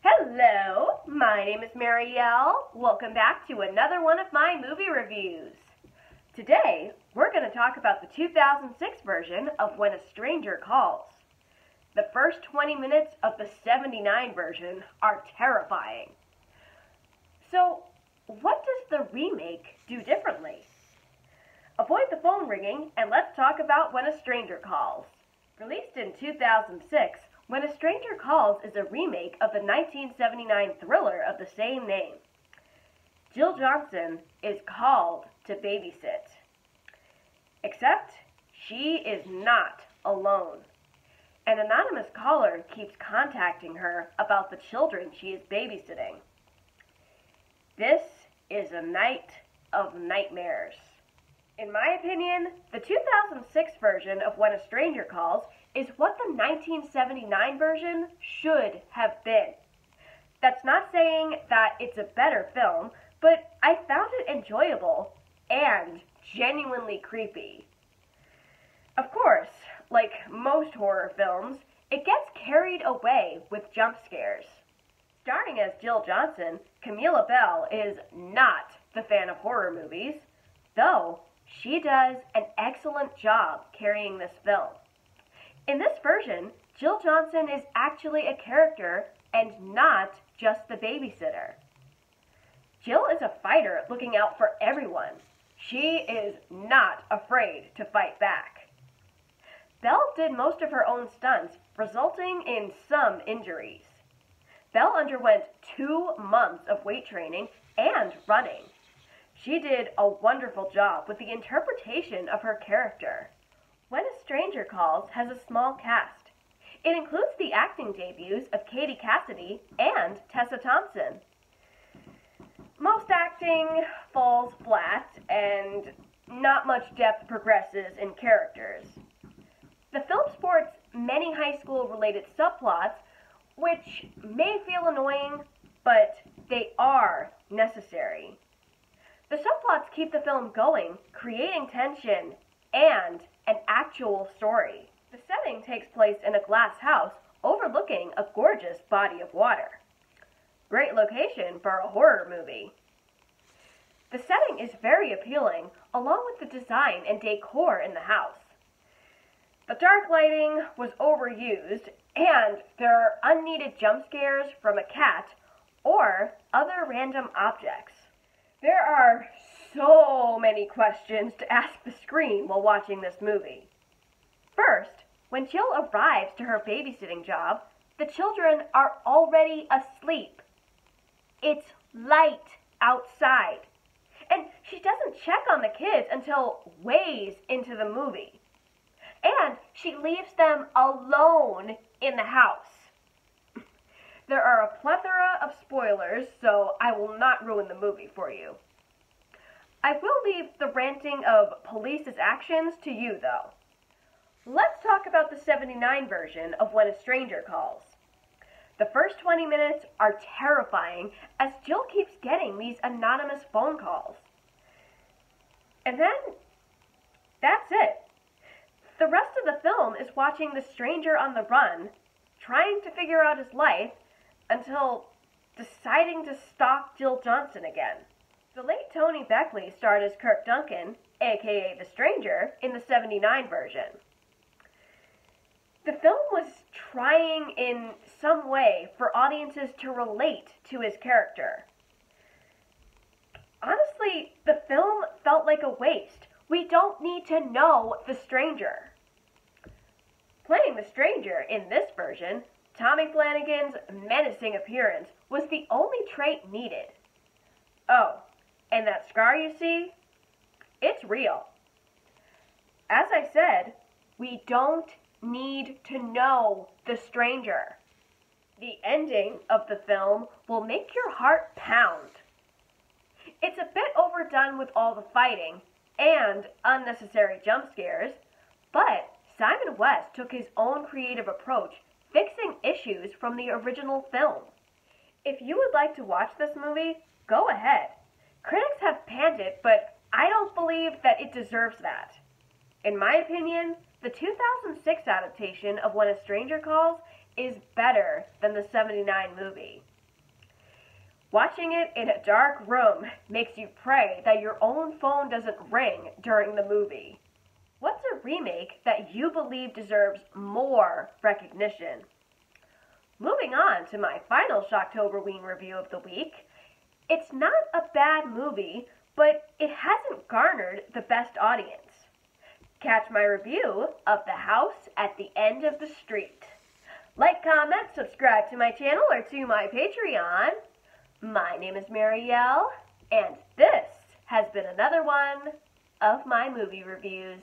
Hello, my name is Marielle. Welcome back to another one of my movie reviews. Today, we're going to talk about the 2006 version of When a Stranger Calls. The first 20 minutes of the 79 version are terrifying. So, what does the remake do differently? Avoid the phone ringing and let's talk about When a Stranger Calls. Released in 2006, When a Stranger Calls is a remake of the 1979 thriller of the same name. Jill Johnson is called to babysit. Except, she is not alone. An anonymous caller keeps contacting her about the children she is babysitting. This is a night of nightmares. In my opinion, the 2006 version of When a Stranger Calls is what the 1979 version should have been. That's not saying that it's a better film, but I found it enjoyable and genuinely creepy. Of course, like most horror films, it gets carried away with jump scares. Starring as Jill Johnson, Camilla Bell is not the fan of horror movies, though she does an excellent job carrying this film. In this version, Jill Johnson is actually a character and not just the babysitter. Jill is a fighter looking out for everyone. She is not afraid to fight back. Belle did most of her own stunts, resulting in some injuries. Belle underwent 2 months of weight training and running. She did a wonderful job with the interpretation of her character. When a Stranger Calls has a small cast. It includes the acting debuts of Katie Cassidy and Tessa Thompson. Most acting falls flat and not much depth progresses in characters. The film sports many high school related subplots which may feel annoying, but they are necessary. The subplots keep the film going, creating tension and an actual story. The setting takes place in a glass house overlooking a gorgeous body of water. Great location for a horror movie. The setting is very appealing, along with the design and decor in the house. The dark lighting was overused, and there are unneeded jump scares from a cat or other random objects. There are so many questions to ask the screen while watching this movie. First, when Jill arrives to her babysitting job, the children are already asleep. It's light outside, and she doesn't check on the kids until ways into the movie. And she leaves them alone in the house. There are a plethora of spoilers, so I will not ruin the movie for you. I will leave the ranting of police's actions to you, though. Let's talk about the 79 version of When a Stranger Calls. The first 20 minutes are terrifying as Jill keeps getting these anonymous phone calls. And then, that's it. The rest of the film is watching the stranger on the run, trying to figure out his life, until deciding to stalk Jill Johnson again. The late Tony Beckley starred as Kirk Duncan, aka the Stranger, in the 79 version. The film was trying in some way for audiences to relate to his character. Honestly, the film felt like a waste. We don't need to know the stranger. Playing the stranger in this version, Tommy Flanagan's menacing appearance was the only trait needed. Oh, and that scar you see? It's real. As I said, we don't need to know the stranger. The ending of the film will make your heart pound. It's a bit overdone with all the fighting and unnecessary jump scares, but Simon West took his own creative approach, fixing issues from the original film. If you would like to watch this movie, go ahead. Critics have panned it, but I don't believe that it deserves that. In my opinion, the 2006 adaptation of When a Stranger Calls is better than the '79 movie. Watching it in a dark room makes you pray that your own phone doesn't ring during the movie. What's a remake that you believe deserves more recognition? Moving on to my final Shocktoberween review of the week, it's not a bad movie, but it hasn't garnered the best audience. Catch my review of The House at the End of the Street. Like, comment, subscribe to my channel or to my Patreon. My name is Marielle, and this has been another one of my movie reviews.